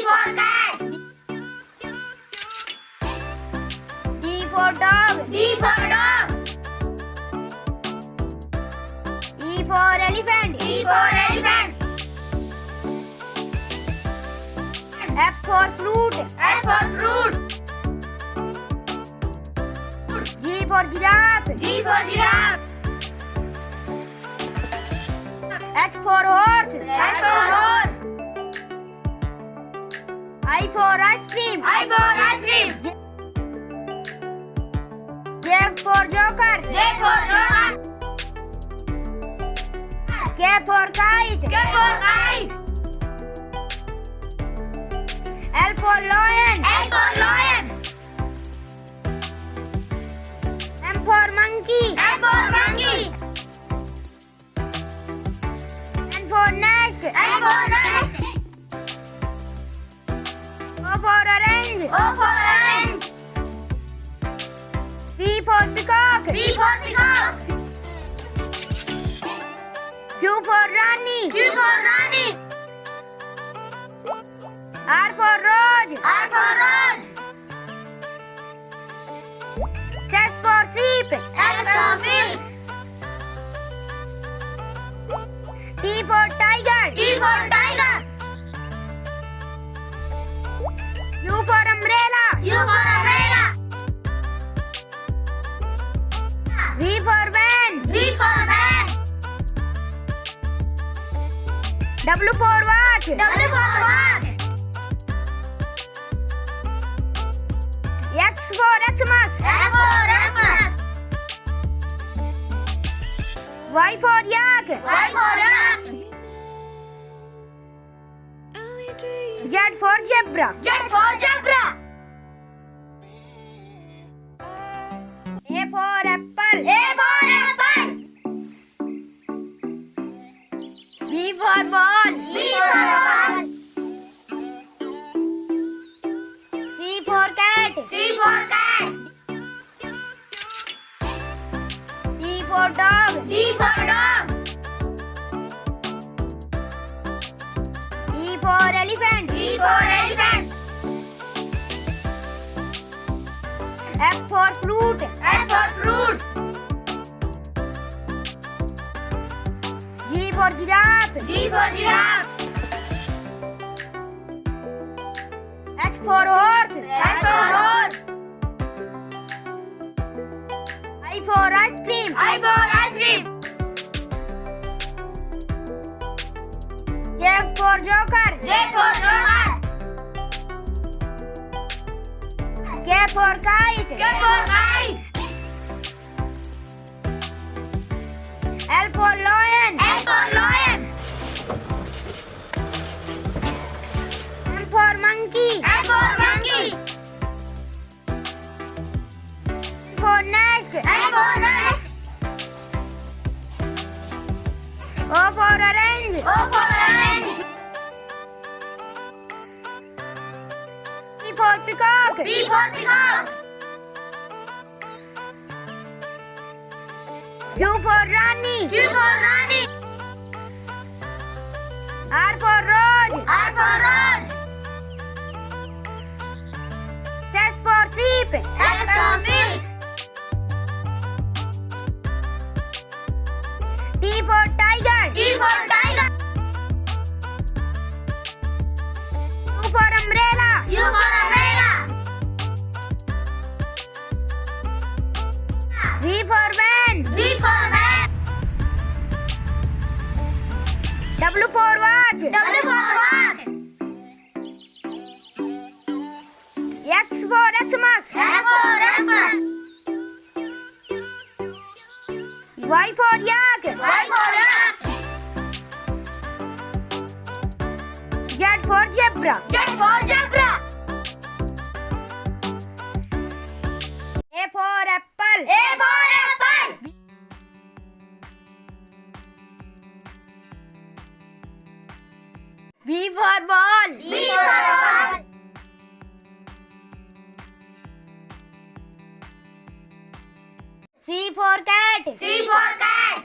for cat. D for dog. D for dog. E for elephant. E for elephant. F for fruit. F for fruit. G for giraffe. G for giraffe. H for horse. H for horse. I for ice cream. I for ice cream. J for joker. J for joker. K for kite. K for kite. L for lion. L for lion. M for monkey. M for monkey. N for nest. N for nest. O for orange. O for orange. P for peacock. P for peacock. Q for Rani. Q for Rani. R for Rose. R for rose. S for sheep. S for sheep. T for tiger. T for tiger. U for umbrella. U for umbrella. V for van. V for van. W for watch. W for watch. X for Xmas. X for Xmas. Y for yak. Y for yak. Z for zebra. Z for zebra. A for apple. A for apple. B for ball. B for ball. C for cat. C for cat. D for dog. D for dog. E for elephant. E for elephant. F for fruit. F for fruit. G for giraffe. G for giraffe. H for horse. H for horse. I for ice cream. I for ice cream. J for joker. J for joker. K for kite. K for kite. L for lion. L for lion. M for monkey. M for monkey. N for nest. N for nest. O for orange. O for orange. P for peacock. P for peacock. Q for Rani. Q for Rani. R for Rose. R for rose. S for sheep. S for sheep. T for tiger. T for tiger. U for umbrella. U for umbrella. V for van. V for van. W for watch. W for watch. X for Xmas. X for Xmas. Y for yak. Y for yak. Z for zebra. Z for zebra. A for apple. A for apple. B for ball. B for ball. C for cat. C for cat.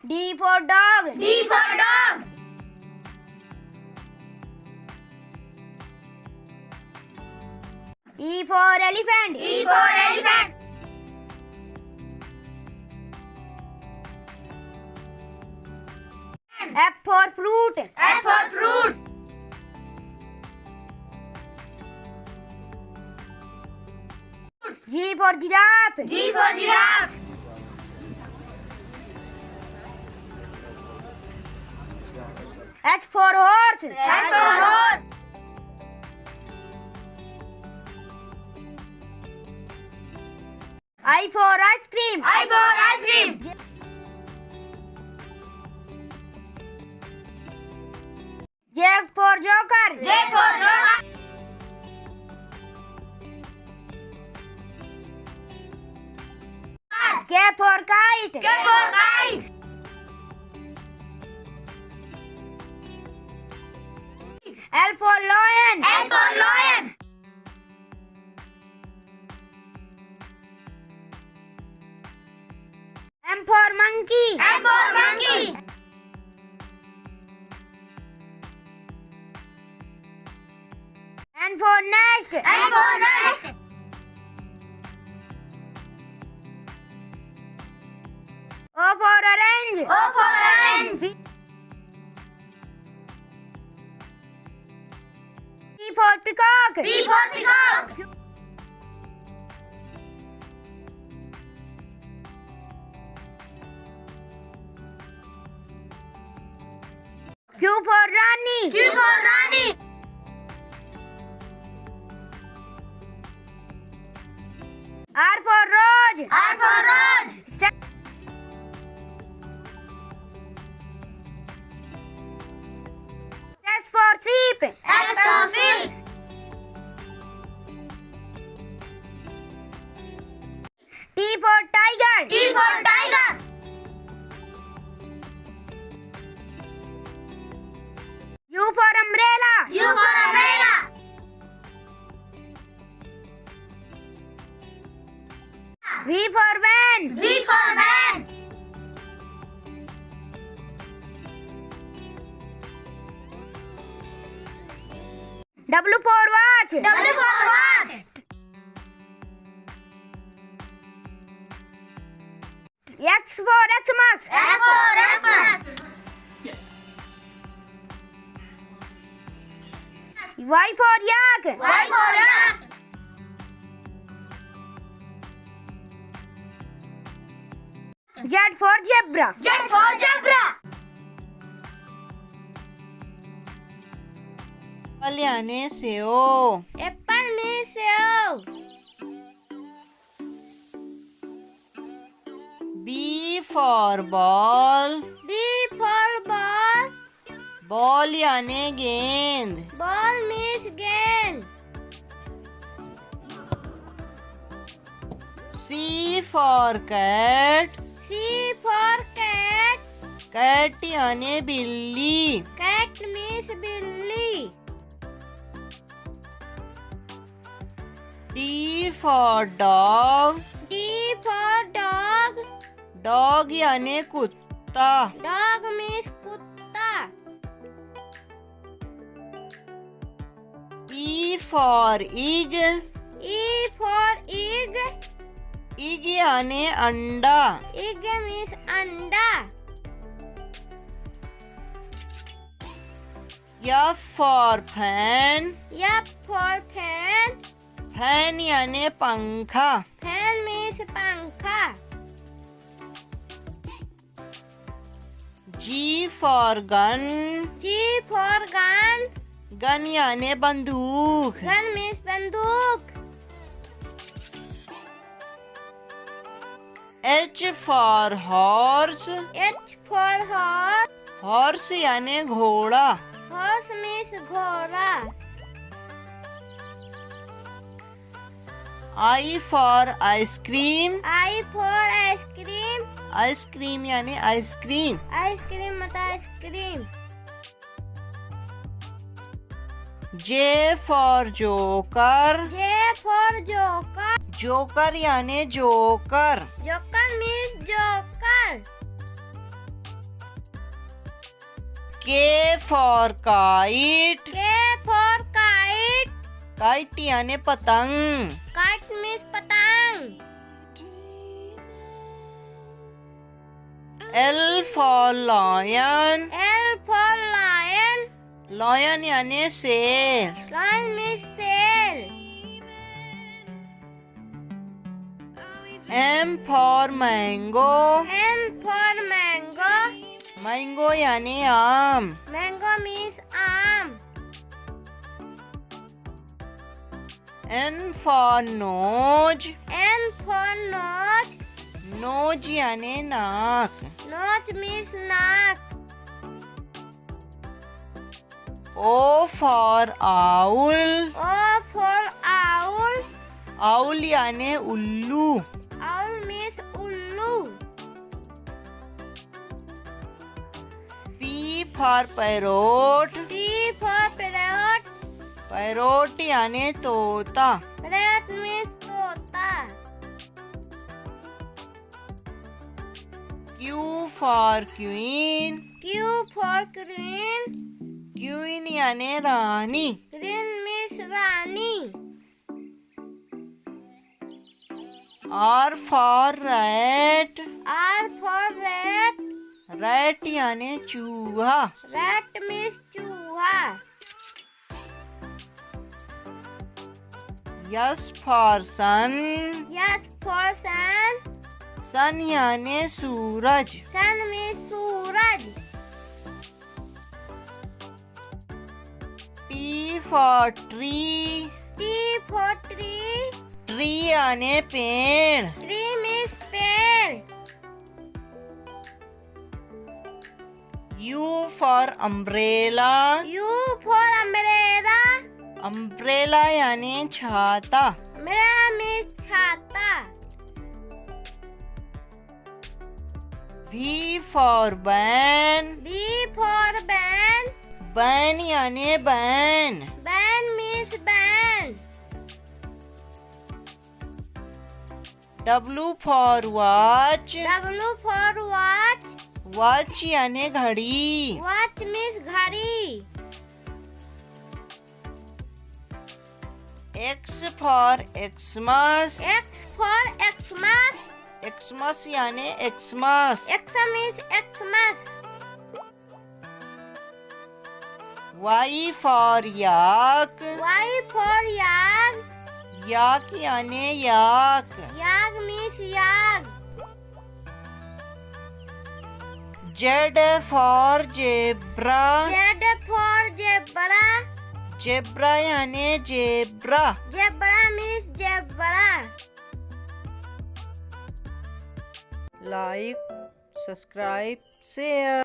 D D for dog. D for dog. E for elephant. E for elephant. F for fruit. F for fruit. G for giraffe. G for giraffe. H for horse. H for horse. I for ice cream. I for ice cream. J for joker. J for joker. K for kite. K for kite. L for lion. L for lion. M for monkey. M for monkey. N for nest. N for nest. O for orange. O for orange. P for peacock. P for peacock. Q for Rani. Q for Rani. R for Rose. R for rose. S for sheep. S for sheep. T for tiger. T for tiger. U for umbrella. U for umbrella. V for van. V for van. W for watch. W for watch. X for Xmas. X for Xmas. Y for yak. Y for yak. Z for zebra. Z for zebra. Apple यानी save. Apple में save. B for ball. B for ball. Ball यानी गेंद. Ball means गेंद. C for cat. C for cat. Cat यानी बिल्ली. Cat means बिल्ली. D for dog. D for dog. Dog यानी कुत्ता. Dog means कुत्ता. E for egg. E for egg. Egg यानी अंडा. Egg means अंडा. F for fan. F for fan. Fan यानी पंखा. Fan means पंखा. G for gun. G for gun. Gun यानी बंदूक. Gun means बंदूक. H for horse. H for horse. Horse यानी घोड़ा. Horse means घोड़ा. I for ice cream. I for ice cream. Ice cream यानी आइसक्रीम. Ice cream मतलब ice cream. J for joker. J for joker. Joker यानी joker. Joker means joker. K for kite. K for kite. Kite यानी पतंग. Kite means पतंग. L for lion. L for lion. Lion यानी शेर. Lion means शेर. M for mango. M for mango. Mango यानी आम. Mango means आम. N for nose. N for nose. Nose यानी नाक. Nose means नाक. O for owl. O for owl. Owl यानी उल्लू. Owl means उल्लू. P for parrot. P for parrot. Parrot यानी तोता. Parrot means तोता. Q for queen. Q for queen. Queen यानी रानी. Queen means Rani. R for rat. R for rat. Rat यानी चूहा. Rat means चूहा. S for sun. S for sun. Sun यानी सूरज. Sun means Suraj. T for tree. T for tree. Tree यानी पेड़. Tree means पेड़. U for umbrella. U for umbrella. Umbrella यानी छाता. Umbrella means छाता. V for van. B for ban. Ban यानी ban. Ban means ban. W for watch. W for watch. Watch यानी घड़ी. Watch means घड़ी. X for Xmas. X for Xmas. Xmas यानी Xmas. X means Xmas. Y for yak. Y for yak. Yak यानी याक. Yak means yak. Z for zebra. Z for zebra. Zebra यानी zebra. Zebra means zebra. Like, subscribe, share.